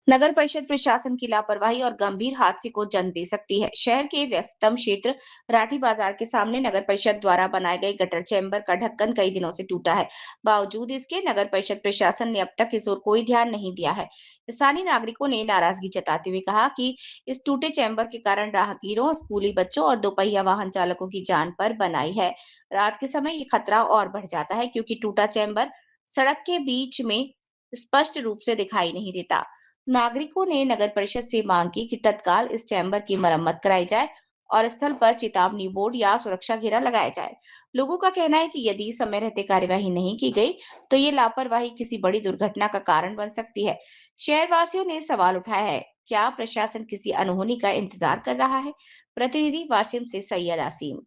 नगर परिषद प्रशासन की लापरवाही और गंभीर हादसे को जन्म दे सकती है। शहर के व्यस्ततम क्षेत्र राठी बाजार के सामने नगर परिषद द्वारा बनाए गए गटर चैम्बर का ढक्कन कई दिनों से टूटा है। बावजूद इसके नगर परिषद प्रशासन ने अब तक इस ओर कोई ध्यान नहीं दिया है। स्थानीय नागरिकों ने नाराजगी जताते हुए कहा कि इस टूटे चैम्बर के कारण राहगीरों, स्कूली बच्चों और दोपहिया वाहन चालकों की जान पर बनाई है। रात के समय ये खतरा और बढ़ जाता है क्योंकि टूटा चैम्बर सड़क के बीच में स्पष्ट रूप से दिखाई नहीं देता। नागरिकों ने नगर परिषद से मांग की कि तत्काल इस चैम्बर की मरम्मत कराई जाए और स्थल पर चेतावनी बोर्ड या सुरक्षा घेरा लगाया जाए। लोगों का कहना है कि यदि समय रहते कार्यवाही नहीं की गई, तो ये लापरवाही किसी बड़ी दुर्घटना का कारण बन सकती है। शहरवासियों ने सवाल उठाया है, क्या प्रशासन किसी अनहोनी का इंतजार कर रहा है? प्रतिनिधि वाशिम से सैयद आसीम।